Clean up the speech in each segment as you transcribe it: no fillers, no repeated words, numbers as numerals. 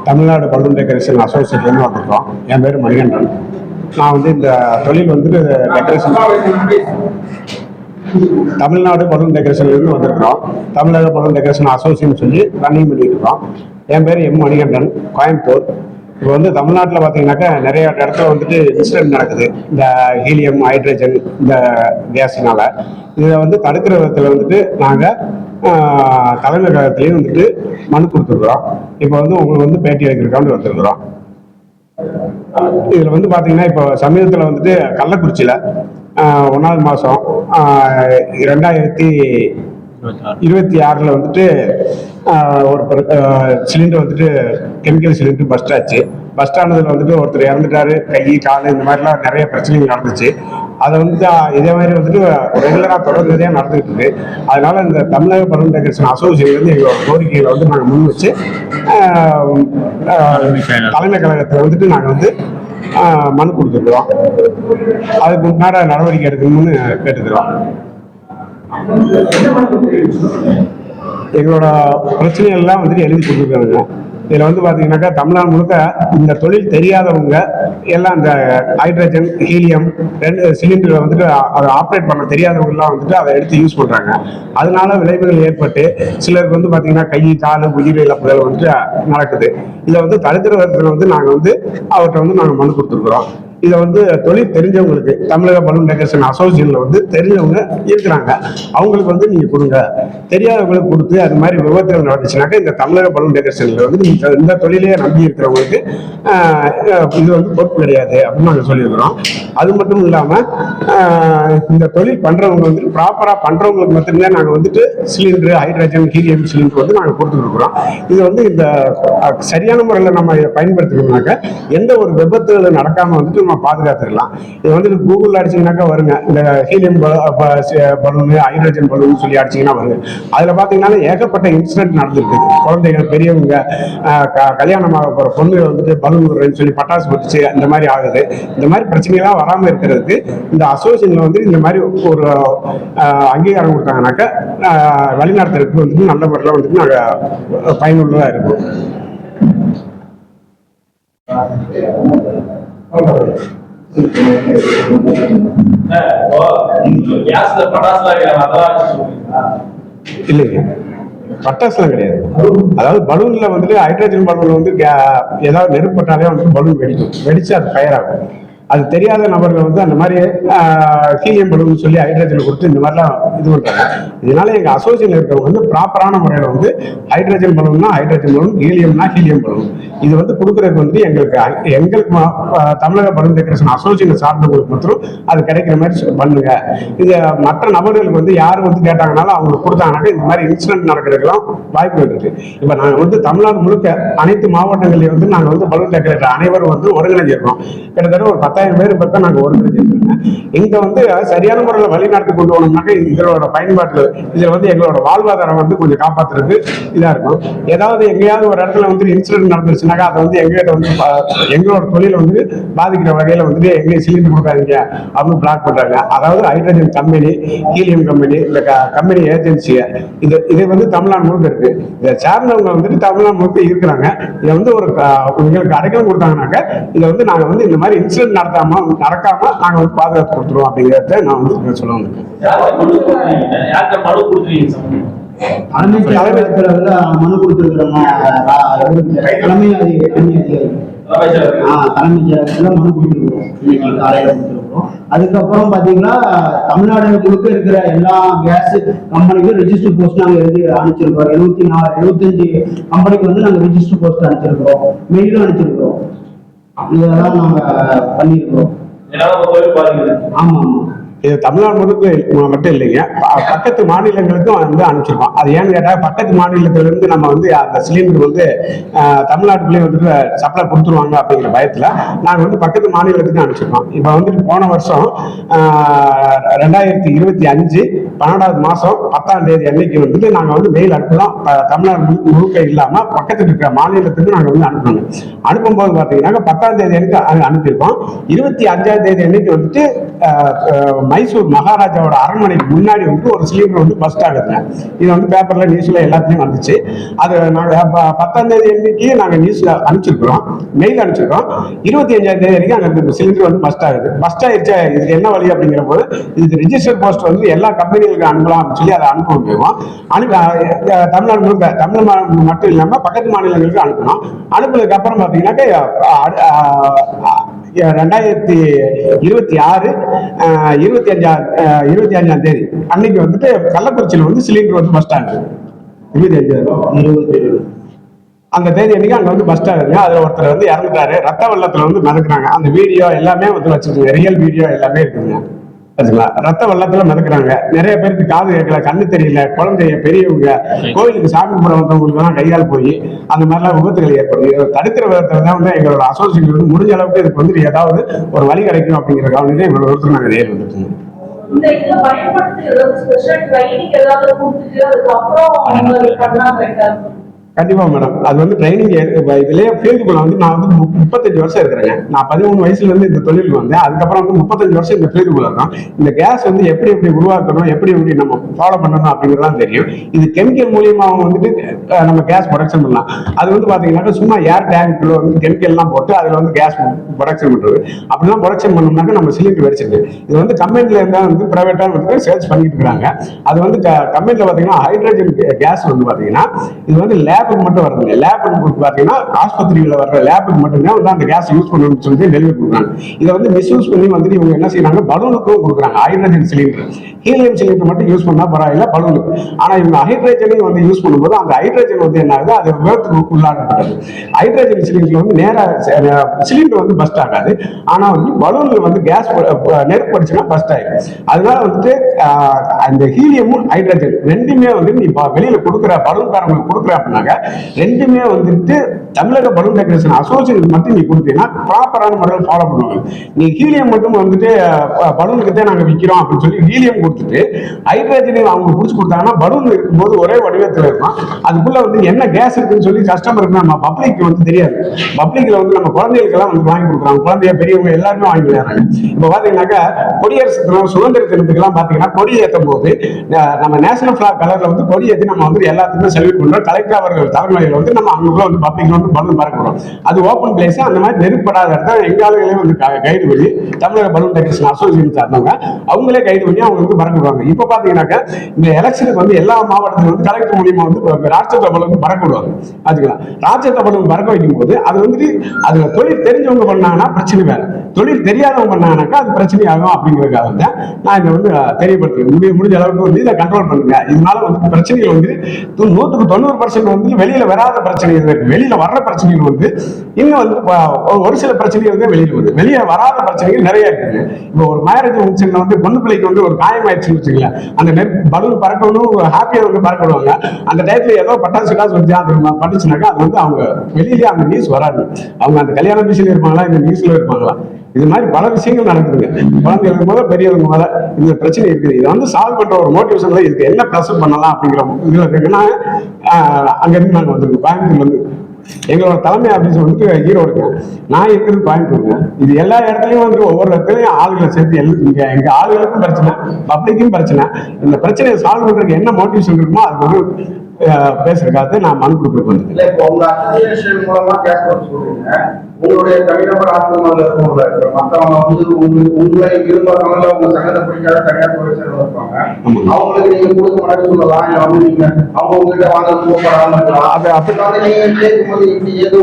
Tamil Nadu balloon decoration அசோசியேஷன்லேருந்து வந்திருக்கோம். என் பேர் மணிகண்டன். நான் வந்து இந்த தொழில் வந்துட்டு டெக்கரேஷன் தமிழ்நாடு பலூன் டெக்கரேஷன்லேருந்து வந்திருக்கிறோம். தமிழக பலூன் டெக்கரேஷன் அசோசியேஷன் சொல்லி ரன்னிங் பண்ணிட்டு இருக்கோம். என் பேர் எம் மணிகண்டன், கோயம்புத்தூர். இப்போ வந்து தமிழ்நாட்டில் பார்த்தீங்கன்னாக்கா நிறைய இடத்துல வந்துட்டு இன்சிடென்ட் நடக்குது. இந்த ஹீலியம், ஹைட்ரஜன், இந்த கேஸினால இதை வந்து தடுக்கிற விதத்தில் வந்துட்டு நாங்கள் தலைமை கழகத்திலையும் வந்துட்டு மனு கொடுத்துருக்குறோம். இப்போ வந்து உங்களுக்கு வந்து பேட்டி எடுக்கிறக்காண்டு வந்திருக்கிறோம். இதில் வந்து பார்த்தீங்கன்னா இப்போ சமீபத்தில் வந்துட்டு கள்ளக்குறிச்சியில் 1வது மாதம் 2026 வந்துட்டு ஒரு சிலிண்டர் வந்துட்டு கெமிக்கல் சிலிண்டர் பஸ்ட் ஆச்சு. பஸ்ட் ஆனதில் வந்துட்டு ஒருத்தர் இறந்துட்டாரு. கை, கால் இந்த மாதிரிலாம் நிறைய பிரச்சனைகள் நடந்துச்சு. அதை வந்து இதே மாதிரி வந்துட்டு ரெகுலராக தொடர்ந்ததையாக நடந்துகிட்டு இருக்கு. அதனால இந்த தமிழக பலூன் டெக்கரேஷன் அசோசியேஷன் வந்து எங்களோட கோரிக்கைகளை வந்து நாங்கள் முன் வச்சு தலைமை கழகத்தில் வந்துட்டு நாங்கள் வந்து மனு கொடுத்துருக்குறோம். அதுக்கு முன்னாடி நடவடிக்கை எடுக்கணும்னு கேட்டுக்கிறோம். எங்களோட பிரச்சனைகள்லாம் வந்துட்டு எழுதி கொடுத்துருக்காங்க. இதில் வந்து பார்த்தீங்கன்னாக்கா தமிழ்நாடு முழுக்க இந்த தொழில் தெரியாதவங்க எல்லாம் இந்த ஹைட்ரஜன், ஹீலியம் 2 சிலிண்டரை வந்துட்டு அதை ஆப்ரேட் பண்ண தெரியாதவங்கலாம் வந்துட்டு அதை எடுத்து யூஸ் பண்ணுறாங்க. அதனால விளைவுகள் ஏற்பட்டு சிலருக்கு வந்து பார்த்தீங்கன்னா கை, கால், உயிர் இழப்புகள் வந்துட்டு நடக்குது. இதை வந்து தடுக்கிற விதத்தில் வந்து நாங்கள் வந்து அவர்கிட்ட வந்து நாங்கள் மனு கொடுத்துருக்குறோம். இதை வந்து தொழில் தெரிஞ்சவங்களுக்கு தமிழக பலூன் டெக்கரேஷன் அசோசியேஷன்ல வந்து தெரிஞ்சவங்க இருக்கிறாங்க, அவங்களுக்கு வந்து நீங்க கொடுங்க. தெரியாதவங்களுக்கு கொடுத்து அது மாதிரி விபத்துகள் நடந்துச்சுனாக்கா இந்த தமிழக பலூன் டெக்கரேஷன்ல வந்து இந்த தொழிலையே நம்பி இருக்கிறவங்களுக்கு இது வந்து பொறுப்பு கிடையாது அப்படின்னு நாங்கள் சொல்லியிருக்கிறோம். அது மட்டும் இல்லாம இந்த தொழில் பண்றவங்க வந்து ப்ராப்பரா பண்றவங்களுக்கு மட்டுமே நாங்கள் வந்துட்டு சிலிண்டர், ஹைட்ரஜன், ஹீலியம் சிலிண்டர் வந்து நாங்கள் கொடுத்துருக்குறோம். இது வந்து இந்த சரியான முறையில் நம்ம இதை பயன்படுத்தணும்னாக்க எந்த ஒரு விபத்துகளும் நடக்காம வந்துட்டு பாதுகாத்துக்கலாம். இது வந்து கூகுள் அடிச்சீங்கன்னாக்கா வருங்க. இந்த ஹீலியம் பலூன், ஹைட்ரஜன் பலூன் சொல்லி அடிச்சீங்கன்னா வருங்க. அதுல பாத்தீங்கன்னா ஏகப்பட்ட இன்சிடென்ட் நடந்திருக்கு. குழந்தைகள், பெரியவங்க, கல்யாணமாக போற பொண்ணுகள் வந்துட்டு பலூன் சொல்லி பட்டாசு பட்டுச்சு, இந்த மாதிரி ஆகுது. இந்த மாதிரி பிரச்சனைலாம் வராம இருக்கிறதுக்கு இந்த அசோசியேஷன்ல வந்து இந்த மாதிரி ஒரு அங்கீகாரம் கொடுத்தாங்கன்னாக்கா வழிநடத்துறதுக்கு வந்துட்டு நல்ல முறையில் வந்துட்டு நாங்கள் பயனுள்ளதா இருக்கும். இல்லைங்க, பட்டாசுலாம் கிடையாது. அதாவது பலூன்ல வந்துட்டு ஹைட்ரஜன் பலூன்ல வந்து ஏதாவது நெருப்பட்டாலே வந்து பலூன் வெடிச்சு அது ஃபயர் ஆகும். அது தெரியாத நபர்கள் வந்து அந்த மாதிரி ஹீலியம் பலூன் சொல்லி ஹைட்ரஜன் கொடுத்து இந்த மாதிரிலாம் இது பண்றாங்க. இதனால எங்க அசோசியேஷன் இருக்கிறவங்க வந்து ப்ராப்பரான முறையில் வந்து ஹைட்ரஜன் பலூன்னா ஹைட்ரஜன் பலூன், ஹீலியம்னா ஹீலியம் பலூன் இது வந்து கொடுக்கறதுக்கு வந்து எங்களுக்கு தமிழக பலூன் டெக்கரேஷன் அசோசியேஷன் சார்ந்தவங்களுக்கு மட்டும் அது கிடைக்கிற மாதிரி பண்ணுங்க. இது மற்ற நபர்களுக்கு வந்து யாரும் வந்து கேட்டாங்கனாலும் அவங்களுக்கு கொடுத்தாங்கனாக்கா இந்த மாதிரி இன்சிடென்ட் நடக்கிறதுக்கெல்லாம் வாய்ப்பு இருக்கு. இப்ப நாங்க வந்து தமிழ்நாடு முழுக்க அனைத்து மாவட்டங்களையும் வந்து நாங்க வந்து பலூன் டெக்கரேட்டர் அனைவரும் வந்து ஒருங்கிணைஞ்சிருக்கோம். கிட்டத்தட்ட ஒரு 10,000 பேர் பக்கம் நாங்க ஒருங்கிணைஞ்சிருக்கோங்க. இங்க வந்து சரியான முறையில் வழிநடத்தி கொண்டு போனோம்னாக்கா இதோட பயன்பாட்டு இதுல வந்து எங்களோட வாழ்வாதாரம் வந்து கொஞ்சம் காப்பாத்துறதுக்கு இதா இருக்கும். ஏதாவது எங்கேயாவது ஒரு இடத்துல வந்து இன்சிடென்ட் நடந்துச்சுனாக்கா அதை வந்து எங்ககிட்ட வந்து எங்களோட தொழிலை வந்து பாதிக்கிற வகையில வந்துட்டு எங்கேயும் சிலிண்டர் கொடுக்காதீங்க அப்படின்னு பிளாக் பண்றாங்க. அதாவது ஹைட்ரஜன் கம்பெனி, ஹீலியம் கம்பெனி, இந்த கம்பெனி ஏஜென்சி இது வந்து தமிழ்நாடு முழுக்க இருக்கு. இதை சார்ந்தவங்க வந்துட்டு தமிழ்நாடு முழுக்க இருக்கிறாங்க. இதை வந்து ஒரு எங்களுக்கு அடைக்கலம் கொடுத்தாங்கன்னாக்க இதை வந்து நாங்க வந்து இந்த மாதிரி இன்சிடென்ட் நடக்காம நாங்க வந்து பாதுகாத்து கொடுத்துருவோம் அப்படிங்கிறத நான் வந்து சொல்ல வந்திருக்கேன். மனு கொடுத்துருக்கிறோம். தலைமை செயலகத்துல மனு கொடுத்துருக்கோம். இன்னைக்கு காலையில கொடுத்துருக்கோம். அதுக்கப்புறம் பாத்தீங்கன்னா தமிழ்நாடு முழுக்க இருக்கிற எல்லா கேஸ் கம்பெனிக்கும் ரெஜிஸ்டர் போஸ்ட் நாங்க எழுதி அனுப்பிச்சிருக்கோம். 75 கம்பெனிக்கு வந்து நாங்க ரெஜிஸ்டர் போஸ்ட் அனுப்பிச்சிருக்கிறோம். மெயிலும் அனுப்பிச்சிருக்கிறோம். இதெல்லாம் நாங்க பண்ணிருக்கிறோம். ஆமா ஆமா, இது தமிழ்நாடு முழுக்க மட்டும் இல்லைங்க, பக்கத்து மாநிலங்களுக்கும் வந்து அனுப்பிச்சிருக்கோம். அது ஏன்னு கேட்டால் பக்கத்து மாநிலத்துல இருந்து நம்ம வந்து அந்த சிலிண்டர் வந்து தமிழ்நாட்டுக்குள்ளேயே வந்துட்டு சப்ளை கொடுத்துருவாங்க அப்படிங்கிற பயத்தில் நாங்கள் வந்து பக்கத்து மாநிலத்துக்கு அனுப்பிச்சிருக்கோம். இப்போ வந்துட்டு போன வருஷம் 2025 12வது மாதம் 10ஆம் தேதி அன்னைக்கு வந்துட்டு நாங்கள் வந்து மெயில் அனுப்புகிறோம். தமிழ்நாடு முழுக்க இல்லாமல் பக்கத்தில் இருக்கிற மாநிலத்துக்கு நாங்கள் வந்து அனுப்பணும். அனுப்பும்போது பார்த்தீங்கன்னா 10ஆம் தேதி அன்னைக்கு அனுப்பியிருக்கோம். 25ஆம் தேதி அன்னைக்கு வந்துட்டு மைசூர் மகாராஜாவோட அரண்மனைக்கு முன்னாடி வந்து ஒரு சிலிண்டர் வந்து பஸ்ட் ஆகுதுங்க. இது வந்து பேப்பர்ல நியூஸ்ல எல்லாத்தையும் வந்துச்சு. அது நாங்க 10ஆம் தேதி அன்னைக்கு நாங்க நியூஸ்ல அனுப்பிச்சிருக்கிறோம், மெயில் அனுப்பிச்சிருக்கோம். 25ஆம் தேதி வரைக்கும் அங்க சிலிண்டர் வந்து பஸ்ட் ஆகுது. பஸ்ட் ஆயிடுச்சு, இதுக்கு என்ன வழி அப்படிங்கிற போது இதுக்கு ரிஜிஸ்டர் போஸ்ட் வந்து எல்லா கம்பெனிகளுக்கு அனுப்பலாம் அப்படின்னு சொல்லி அதை அனுப்ப முடியும். தமிழ்நாடு முழுக்க, தமிழ் மட்டும் இல்லாம பக்கத்து மாநிலங்களுக்கு அனுப்பணும். அனுப்புனதுக்கு அப்புறம் பாத்தீங்கன்னாக்க 2026 25ஆம் தேதி அன்னைக்கு வந்துட்டு கள்ளக்குறிச்சியில் வந்து சிலிண்டர் வந்து பஸ் ஸ்டாண்ட் 25 அந்த தேதி அன்னைக்கு அங்க வந்து பஸ் ஸ்டாண்ட் அதுல ஒருத்தர் வந்து இறந்துட்டாரு, ரத்த வெள்ளத்துல வந்து மிதக்குறாங்க. அந்த வீடியோ எல்லாமே வந்து வச்சிருக்கீங்க, ரியல் வீடியோ எல்லாமே இருக்குங்க. ரத்த வெள்ளத்துல மிதக்குறாங்க. நிறைய பேருக்கு காது கேட்கல, கண்ணு தெரியல, குழந்தைய, பெரியவங்க, கோயிலுக்கு சாமி கும்பிட வந்தவங்களுக்கு எல்லாம் கையால் போய் அந்த மாதிரிலாம் விபத்துகள் ஏற்படுது. தடுக்கிற விதத்துல தான் வந்து எங்களோட அசோசியேஷன் வந்து முடிஞ்ச அளவுக்கு இதுக்கு வந்து ஏதாவது ஒரு வழி கிடைக்கும் அப்படிங்கிற கவனிதான் எங்களோட ஒருத்தர் நாங்கள் நேர் வந்துருக்கோம். இந்த இதுல பயன்படுத்தி ஏதாவது ஸ்பெஷல் ட்ரைனிங் ஏதாவது கொடுத்துட்டு அதுக்கப்புறம் பண்ணா கரெக்டா இருக்கும். கண்டிப்பா மேடம், அது வந்து ட்ரைனிங் இதுலயே ஃபீல்டுக்குள்ள வந்து நான் வந்து 35 வருஷம் இருக்கிறேங்க. நான் 13 வயசுல இருந்து இந்த தொழிலுக்கு வந்தேன். அதுக்கப்புறம் வந்து 35 வருஷம் இந்த ஃபீல்டுக்குள்ள இருக்கோம். இந்த கேஸ் வந்து எப்படி எப்படி உருவாக்கணும், எப்படி எப்படி நம்ம ஃபாலோ பண்ணணும் அப்படிங்கிறதுலாம் தெரியும். இது கெமிக்கல் மூலியமாக வந்துட்டு நம்ம கேஸ் ப்ரொடக்ஷன் பண்ணலாம். அது வந்து பாத்தீங்கன்னா சும்மா ஏர் டேங்க்குள்ள வந்து கெமிக்கல்லாம் போட்டு அதுல வந்து கேஸ் ப்ரொடக்ஷன் பண்றது. அப்படிலாம் ப்ரொடக்ஷன் பண்ணோம்னாக்க நம்ம சிலிண்டர் வெடிச்சிருக்கு. இது வந்து கம்பெனில இருந்தா வந்து பிரைவேட்டா வந்து சேல்ஸ் பண்ணிட்டு இருக்காங்க. அது வந்து கம்பெனில பாத்தீங்கன்னா ஹைட்ரஜன் கேஸ் வந்து பாத்தீங்கன்னா இது வந்து லேபுக்கு மட்டும் வருதுங்க. லேபுக்கு பாத்தீங்கன்னா ஆஸ்பத்திரியில வர்ற லேபுக்கு மட்டும்தான் வந்து அந்த கேஸ் யூஸ் பண்ணணும்னு சொல்லி டெலிவரி கொடுக்குறாங்க. இதை வந்து மிஸ்யூஸ் பண்ணி வந்துட்டு இவங்க என்ன செய்யறாங்க, பலூனுக்கும் கொடுக்குறாங்க. ஹைட்ரஜன் சிலிண்டர், ஹீலியம் சிலிண்டர் மட்டும் யூஸ் பண்ணா பரவாயில்ல பலூனுக்கு. ஆனா இவங்க ஹைட்ரஜனையும் வந்து யூஸ் பண்ணும்போது அந்த ஹைட்ரஜன் வந்து என்ன ஆகுது, அது விபத்துக்கு உள்ளாக்கப்பட்டது. ஹைட்ரஜன் சிலிண்டர் வந்து நேரா சிலிண்டர் வந்து பஸ்ட் ஆகாது. ஆனா வந்து பலூன்ல வந்து கேஸ் நெருப்பு அடிச்சுன்னா பஸ்ட் ஆயிடும். அதனால வந்துட்டு அந்த ஹீலியமும் ஹைட்ரஜன் ரெண்டுமே வந்து நீ வெளியில கொடுக்குற பலூன்காரங்களுக்கு கொடுக்குற அப்படின்னாக்க ரெண்டுமே வந்துட்டு தமிழக பலூன் டெக்கரேஷன் அசோசியேஷன் மட்டும் நீ கொடுத்தீங்கன்னா ப்ராப்பரான முறையில் ஃபாலோ பண்ணுவாங்க. நீ ஹீலியம் மட்டும் வந்துட்டு பலூனுக்கு தான் நாங்கள் விற்கிறோம் அப்படின்னு சொல்லி ஹீலியம் கொடுத்துட்டு ஹைட்ரஜனை அவங்க பிடிச்சி கொடுத்தாங்கன்னா பலூன் இருக்கும்போது ஒரே வடிவத்தில் இருக்கும். அதுக்குள்ள வந்து என்ன கேஸ் இருக்குன்னு சொல்லி கஸ்டமருக்கு நம்ம பப்ளிக் வந்து தெரியாது. பப்ளிக்ல வந்து நம்ம குழந்தைகளுக்கெல்லாம் வந்து வாங்கி கொடுக்குறாங்க. குழந்தைய பெரியவங்க எல்லாருமே வாங்கி விளையாடுறாங்க. இப்போ பாத்தீங்கன்னாக்கா குடியரசு தினம், சுதந்திர தினத்துக்கெல்லாம் பாத்தீங்கன்னா கொடி ஏற்றும் போது நம்ம நேஷனல் பிளாக் கலர்ல வந்து கொடி ஏற்றி நம்ம வந்து எல்லாத்துக்குமே செலிப்ரேட் பண்றோம். கலெக்டர் அவர்கள் தலைமையில் வந்து நம்ம அங்குள்ள வந்து பப்ளிக்ல வந்து பலூன் பறக்கிறோம். அது ஓப்பன் பிளேஸ். அந்த மாதிரி நெருப்படாத இடத்த எங்காலையும் வந்து கைடு பண்ணி தமிழக பலூன் டெக்கரேஷன் அசோசியேஷன் சார்ந்தவங்க அவங்களே கைடு பண்ணி அவங்க வந்து பறக்குவாங்க. இப்ப பாத்தீங்கன்னாக்கா இந்த எலெக்ஷனுக்கு வந்து எல்லா மாவட்டத்திலும் வந்து கலெக்டர் மூலியமா வந்து ராட்சத பலூன் பறக்க விடுவாங்க. அதுக்கலாம் ராட்சத பலூன் பறக்க வைக்கும் போது அது வந்துட்டு அதுல தொழில் தெரிஞ்சவங்க பண்ணாங்கன்னா பிரச்சனை வேற, தொழில் தெரியாதவங்க பண்ணாங்கன்னாக்கா அது பிரச்சனை ஆகும். அப்படிங்கிறதுக்காக வந்து நான் இதை வந்து தெரியப்படுத்துறேன். முடிஞ்ச அளவுக்கு வந்து இதை கண்ட்ரோல் பண்ணுங்க. இதனால வந்து பிரச்சனைகள் வந்து 100% வந்து வெளியில வராத பிரச்சனைகள் இருக்கு. வெளியில வர்ற பிரச்சனைகள் வந்து இன்னும் வந்து ஒரு சில பிரச்சனைகள் வந்து வெளியில வருது. வெளியே வராத பிரச்சனைகள் நிறைய இருக்குங்க. இப்போ ஒரு மேரேஜ் ஃபங்க்ஷன்ல வந்து பொண்ணு பிள்ளைக்கு வந்து ஒரு காயம் ஆயிடுச்சுன்னு வச்சுக்கல, அந்த பலூன் பறக்கணும் ஹாப்பியா வந்து பறக்க விடுவாங்க. அந்த டயத்துல ஏதோ பட்டாசு காசு வச்சு அது பண்ணிச்சுனாக்கா அது வந்து அவங்க வெளியிலேயே அந்த நியூஸ் வராது. அவங்க அந்த கல்யாண நியூஸ்ல இருப்பாங்களா, இந்த நியூஸ்ல இருப்பாங்களா, இது மாதிரி பல விஷயங்கள் நடக்குதுங்க. குழந்தைகளுக்கு முதல்ல பெரியவங்க முதல்ல இந்த பிரச்சனை இருக்குது. இதை வந்து சால்வ் பண்ற ஒரு மோட்டிவேஷன்ல இதுக்கு என்ன ப்ரெஷர் பண்ணலாம் அப்படிங்கிற இதுல இருக்குன்னா அங்க இருந்து நாங்க வந்துருக்கோம். கோயம்புத்தூர்ல இருந்து எங்களோட தலைமை ஆபீஸ் வந்துட்டு ஈரோடுங்க, நான் இருக்கிறது கோயம்புத்தூருங்க. இது எல்லா இடத்துலயும் வந்து ஒவ்வொரு இடத்துலயும் ஆளுகளை சேர்த்து எங்க ஆளுகளுக்கும் பிரச்சனை, பப்ளிக்கும் பிரச்சனை. இந்த பிரச்சனையை சால்வ் பண்றதுக்கு என்ன மோட்டிவேஷன் இருக்குமோ அது வந்து பேசுறதுக்காக நான் மனு கொடுக்க வந்து உங்களுடைய தனிநபர் ஆத்மங்கள் இருக்கும்ல, மற்றவங்க வந்து உங்களை விரும்புறவங்க உங்க சங்கத்தை பிடிக்காத தனியார் துறை சேர்ந்து இருப்பாங்க. அவங்களுக்கு நீங்க கொடுக்க மாட்டேன்னு சொல்லலாம். இல்ல வந்து நீங்க அவங்க உங்ககிட்ட வாங்க கூப்பிடாம இருக்கலாம். அது அப்படி நீங்க கேட்கும்போது எப்படி ஏதோ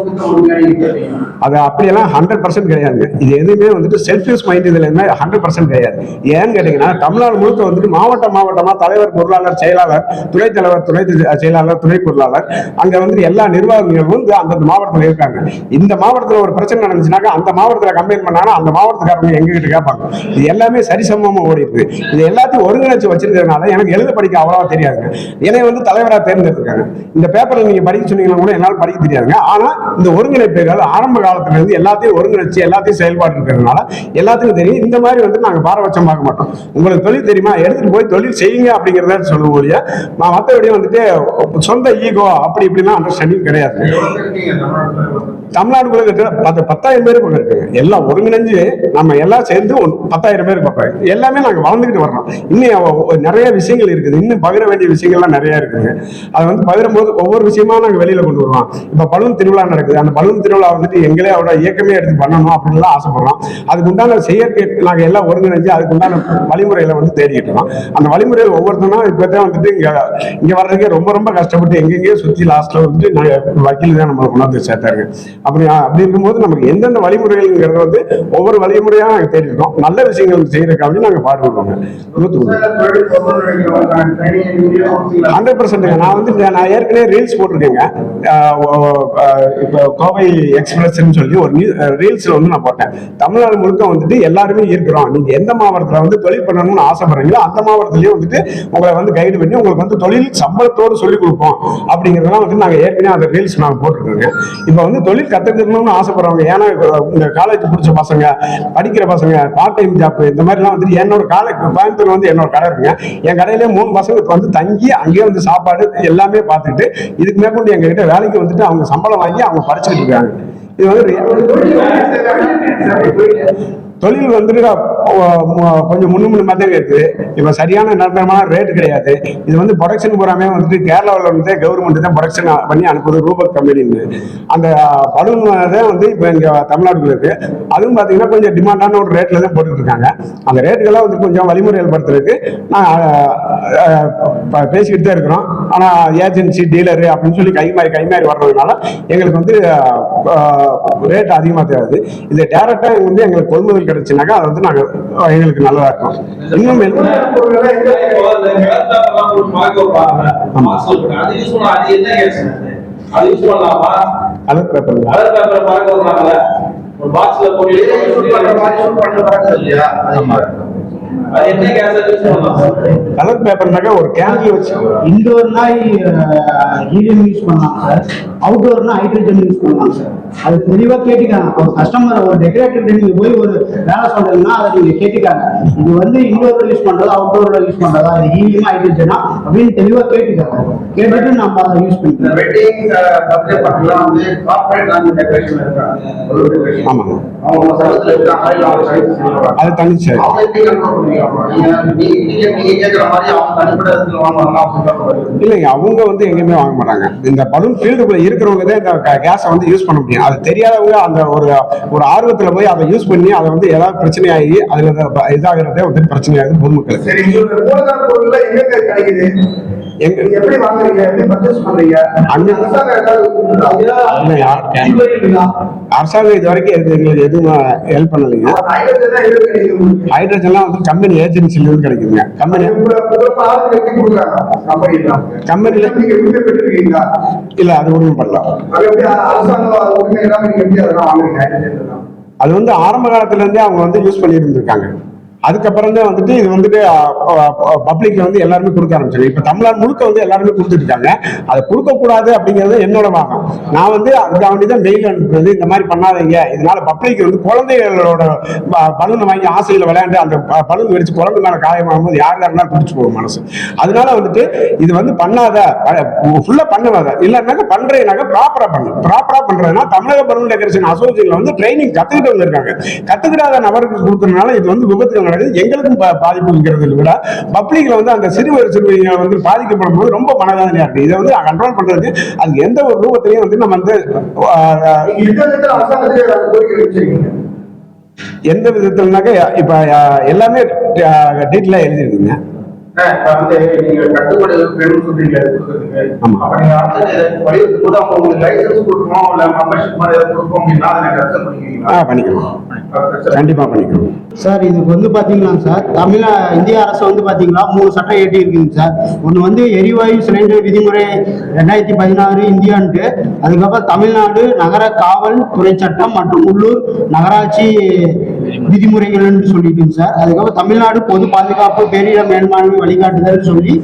கேட்டீங்க. அது அப்படியெல்லாம் 100% கிடையாது. இது எதுவுமே வந்துட்டு செல்ஃபிஷ் மைண்ட் இதுல 100% கிடையாது. ஏன்னு கேட்டீங்கன்னா தமிழ்நாடு முழுக்க வந்துட்டு மாவட்டமா தலைவர், பொருளாளர், செயலாளர், துணைத் தலைவர், துணை செயலாளர், துணை பொருளாளர், அங்க வந்து எல்லா நிர்வாகிகளும் வந்து அந்தந்த மாவட்டத்தில் இருக்காங்க. இந்த மாவட்டத்தில் ஒரு பிரச்சனை நடந்துச்சுனாக்கா அந்த மாவட்டத்தில் கம்ப்ளைண்ட் பண்ணாங்கன்னா அந்த மாவட்டத்துக்காரங்க எங்க கிட்ட கேட்பாங்க. இது எல்லாமே சரிசமமா ஓடி இருக்கு. இது எல்லாத்தையும் ஒருங்கிணைச்சு வச்சிருக்கிறதுனால எனக்கு எழுத படிக்க அவ்வளவா தெரியாதுங்க. என்னை வந்து தலைவராக தேர்ந்தெடுத்திருக்காங்க. இந்த பேப்பர்ல நீங்க படிக்க சொன்னீங்கன்னா கூட என்னால் படிக்க தெரியாதுங்க. ஆனா இந்த ஒருங்கிணைப்புகள் ஆரம்ப காலத்துல இருந்து எல்லாத்தையும் ஒருங்கிணைச்சு எல்லாத்தையும் செயல்பாடு இருக்கிறதுனால எல்லாத்துக்கும் தெரியும். இந்த மாதிரி வந்து நாங்க பாரபட்சம் பார்க்க மாட்டோம். உங்களுக்கு தொழில் தெரியுமா, எடுத்துட்டு போய் தொழில் செய்யுங்க அப்படிங்கிறத சொல்லுவோம் இல்லையா. மற்றபடியும் வந்துட்டு சொந்த ஈகோ அப்படி இப்படிலாம் அண்டர்ஸ்டாண்டிங் கிடையாது. தமிழ்நாடுக்குள்ள கிட்ட 10,000 பேர் பக்கம் இருக்குங்க. எல்லாம் ஒருங்கிணைஞ்சு நம்ம எல்லாம் சேர்ந்து 10,000 பேர் பக்கம் எல்லாமே நாங்க வளர்ந்துக்கிட்டு வர்றோம். இன்னும் நிறைய விஷயங்கள் இருக்குது, இன்னும் பகிர வேண்டிய விஷயங்கள்லாம் நிறைய இருக்குங்க. அதை வந்து பகிரும் போது ஒவ்வொரு விஷயமா நாங்க வெளியில கொண்டு வருவோம். இப்ப பலூன் திருவிழா நடக்குது, அந்த பலூன் திருவிழா வந்துட்டு எங்களே அவரோட இயக்கமே எடுத்து பண்ணணும் அப்படின்னு ஆசைப்படுறோம். அதுக்கு உண்டான செயற்கை நாங்க எல்லாம் ஒருங்கிணைஞ்சு அதுக்கு உண்டான வழிமுறைகளை வந்து தேடிக்கிட்டு இருக்கோம். அந்த வழிமுறைகள் ஒவ்வொருத்தரும் இப்பதான் வந்துட்டு இங்க வர்றதுக்கே ரொம்ப ரொம்ப கஷ்டப்பட்டு எங்கெங்கேயோ சுத்தி லாஸ்ட்ல வந்துட்டு நாங்க வக்கீல் தான் நம்ம கொண்டாந்து சேர்த்தாரு. அப்படி இருக்கும்போது நமக்கு எந்தெந்த வழிமுறைகள்ங்கிறத வந்து ஒவ்வொரு வழிமுறையா நாங்க தேடி இருக்கோம். நல்ல விஷயங்கள் செய்யறதுக்கு அப்படின்னு நாங்க பாடுபடுவோங்க. 100%. நான் ஏற்கனவே ரீல்ஸ் போட்டிருக்கேங்க. இப்போ கோவை எக்ஸ்பிரஸ்ன்னு சொல்லி ஒரு ரீல்ஸ்ல வந்து நான் போட்டேன். தமிழ்நாடு முழுக்க வந்துட்டு எல்லாருமே இருக்கிறோம், நீங்க எந்த மாவட்டத்துல வந்து தொழில் பண்ணணும்னு ஆசைப்படுறீங்களோ அந்த மாவட்டத்திலயும் வந்துட்டு உங்களை வந்து கைடு பண்ணி உங்களுக்கு வந்து தொழில் சம்பளத்தோடு சொல்லிக் கொடுப்போம் அப்படிங்கிறதெல்லாம் வந்து நாங்க ஏற்கனவே அந்த ரீல்ஸ் நாங்க போட்டிருக்கோங்க. இப்போ வந்து தொழில் கத்துக்கணும்னு ஆசைப்படுறவங்க, ஏன்னா இந்த காலேஜ் முடிச்ச பசங்க, படிக்கிற பசங்க, பார்ட் டைம் ஜாப் இந்த மாதிரிலாம் வந்துட்டு என்னோட கோயம்புத்தூர் வந்து என்னோட கடை இருக்குங்க. என் கடையிலே 3 பசங்க வந்து தங்கி அங்கேயே வந்து சாப்பாடு எல்லாமே பார்த்துட்டு இதுக்கு மேற்கொண்டு எங்ககிட்ட வேலைக்கு வந்துட்டு அவங்க சம்பளம் வாங்கி அவங்க படிச்சுட்டு இருக்காங்க. இது வந்து தொழில் வந்துட்டு கொஞ்சம் முன்னு மாதிரி இருக்குது. இப்போ சரியான நிரந்தரமான ரேட்டு கிடையாது. இது வந்து ப்ரொடக்ஷன் பூராமே வந்துட்டு கேரளாவில் வந்து கவர்மெண்ட் தான் ப்ரொடக்ஷன் பண்ணி அனுப்புது, ரூபக் கம்பெனின்னு. அந்த பலூன் தான் வந்து இப்போ இங்கே தமிழ்நாடுக்குள்ள இருக்கு. அதுவும் பார்த்தீங்கன்னா கொஞ்சம் டிமாண்டான ஒரு ரேட்டில் தான் போட்டுக்கிட்டு இருக்காங்க. அந்த ரேட்டுக்கெல்லாம் வந்து கொஞ்சம் வழிமுறைகள் படுத்துறதுக்கு நான் பேசிக்கிட்டு தான் இருக்கிறோம். ஆனால் ஏஜென்சி டீலரு அப்படின்னு சொல்லி கை மாறி வர்றதுனால எங்களுக்கு வந்து ரேட் அதிகமாக தேவைது. இது டேரக்டாக வந்து எங்களுக்கு கொள்முதல் கிடைச்சுனாக்கா அது வந்து நாங்கள் எங்களுக்கு நல்லதா இருக்கும். இன்னும் கலர் பேப்பர் கலர் பேப்பர்னாக்கா ஒரு கேன்ல வச்சு இன்டோர்னா ஹீலியம் யூஸ் பண்ணலாம் சார், அவுட்டோர்னா ஹைட்ரஜன் யூஸ் பண்ணலாம் சார். அது தெளிவா கேட்டுக்காங்க. ஒரு கஸ்டமர் ஒரு டெக்கரேட்டர் நீங்க போய் ஒரு வேலை சொல்றீங்கன்னா அதை நீங்க கேட்டுக்காங்க. இது வந்து இன்டோர்ல யூஸ் பண்றதா அவுட்டோர்ல யூஸ் பண்றதா, இது ஹீலியமா ஹைட்ரஜனா அப்படின்னு தெளிவா கேட்டுக்காங்க. கேட்டுட்டு நம்ம அதை யூஸ் பண்ணிக்கலாம். வெட்டிங் பர்த்டே பார்ட்டிலாம் வந்து கார்ப்பரேட் லான்ச் டெக்கரேஷன் இருக்காங்க. ஆமாங்க, அவங்க சர்வீஸ்ல இருக்க ஆயில் ஆல் சைஸ் அது தனி சார். இல்லைங்க, அவங்க வந்து எங்கேயுமே வாங்க மாட்டாங்க. இந்த பலூன் ஃபீல்டுக்குள்ள இருக்கிறவங்க தான் இந்த கேஸை வந்து யூஸ் பண்ண முடியும். அது தெரியாதவங்க அந்த ஒரு ஆர்வத்துல போய் அதை யூஸ் பண்ணி அதை வந்து ஏதாவது பிரச்சனை ஆகி அதுல இதாகிறதே வந்து பிரச்சனையாகுது பொதுமக்களுக்கு. சரி, எப்படி வாங்குறீங்க, எப்படி பர்ச்சேஸ் பண்றீங்க? அரசாங்கம் இது வரைக்கும் எங்களுக்கு எதுவும் ஹெல்ப் பண்ணலைங்க. ஹைட்ரஜன்லாம் வந்து கம்பெனி ஏஜென்சில இருந்து கிடைக்குதுங்க. கம்பெனில இல்ல, அது ஒண்ணும் பண்ணலாம். அது வந்து ஆரம்ப காலத்துல இருந்தே அவங்க வந்து யூஸ் பண்ணி இருந்திருக்காங்க. அதுக்கப்புறம் தான் வந்துட்டு இது வந்துட்டு பப்ளிக்ல வந்து எல்லாருமே கொடுக்க ஆரம்பிச்சாங்க. இப்ப தமிழ்நாடு முழுக்க வந்து எல்லாருமே கொடுத்துட்டு இருக்காங்க. அதை கொடுக்க கூடாது அப்படிங்கிறது என்னோட வாதம். நான் வந்து அதுக்காக தான் மெயில் அனுப்புறது, இந்த மாதிரி பண்ணாதீங்க, இதனால பப்ளிக் வந்து குழந்தைகளோட பலூனை வாங்கி ஆசையில விளையாண்டு அந்த பலூன் வெடிச்சு குழந்தை மேல காயமாகும் போது யாருன்னா பிடிச்சு போகும் மனசு. அதனால வந்துட்டு இது வந்து பண்ணாத, ஃபுல்லா பண்ணாத, இல்லைன்னாக்க பண்றேனாக்க ப்ராப்பரா பண்றதுன்னா தமிழக பலூன் டெக்கரேஷன் அசோசியேஷன்ல வந்து ட்ரைனிங் கத்துக்கிட்டு இருக்காங்க. கத்துக்கிட்டாத நபருக்கு கொடுக்கறதுனால இது வந்து விபத்து எங்களுக்கும் பாதிப்புங்கிறத விட பப்ளிக்ல வந்து அந்த சிறுவங்க வந்து பாதிக்கப்படும் போது ரொம்ப மனவேதனையா இருக்கு. இதை வந்து கண்ட்ரோல் பண்றதுக்கு அது எந்த ஒரு ரூபத்திலையும் வந்து நம்ம வந்து எந்த விதத்துலனாக்க இப்ப எல்லாமே டீட்டெயிலா எழுதிருக்குங்க. நீங்க கட்டுப்பாடு சொல்றீங்க, பண்ணிக்கலாம். கண்டிப்பா பண்ணிக்கலாம் சார். இதுக்கு வந்து பாத்தீங்கன்னா சார், இந்திய அரசு வந்து பாத்தீங்கன்னா 3 சட்டம் ஏற்றி இருக்குங்க சார். ஒண்ணு வந்து எரிவாயு சிலிண்டர் விதிமுறை 2016 இந்தியான்ட்டு, அதுக்கப்புறம் தமிழ்நாடு நகர காவல் துறை சட்டம் மற்றும் உள்ளூர் நகராட்சி விதிமுறைகள் சொல்லிட்டுங்க சார். அதுக்கப்புறம் தமிழ்நாடு பொது பாதுகாப்பு பேரிடர் மேலாண்மை வழிகாட்டுதல் சொல்லி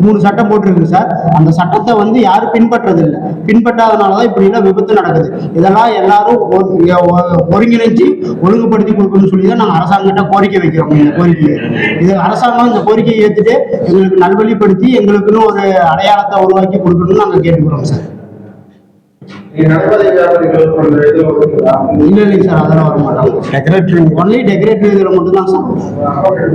3 சட்டம் போட்டிருக்கு சார். அந்த சட்டத்தை வந்து யாரும் பின்பற்றதில்லை. பின்பற்றாதனாலதான் இப்படி எல்லாம் விபத்து நடக்குது. இதெல்லாம் எல்லாரும் ஒருங்கிணைச்சு ஒழுங்குபடுத்தி கொடுக்கணும்னு சொல்லி தான் நாங்கள் அரசாங்கிட்ட கோரிக்கை வைக்கிறோம். இந்த கோரிக்கையை இது அரசாங்கம் இந்த கோரிக்கையை ஏற்றுட்டு எங்களுக்கு நல்வழிப்படுத்தி எங்களுக்குன்னு ஒரு அடையாளத்தை உருவாக்கி கொடுக்கணும்னு நாங்கள் கேட்டுக்கிறோம் சார். நீங்க நடைபாதை வியாபாரிகள் பண்ற இதுல வருவீங்களா? இல்லைங்க சார், அதெல்லாம் வர மாட்டாங்க. டெக்கரேட்டர் ஒன்லி டெக்கரேட்டிவ் இதில் மட்டும் தான் சார். ஓகே.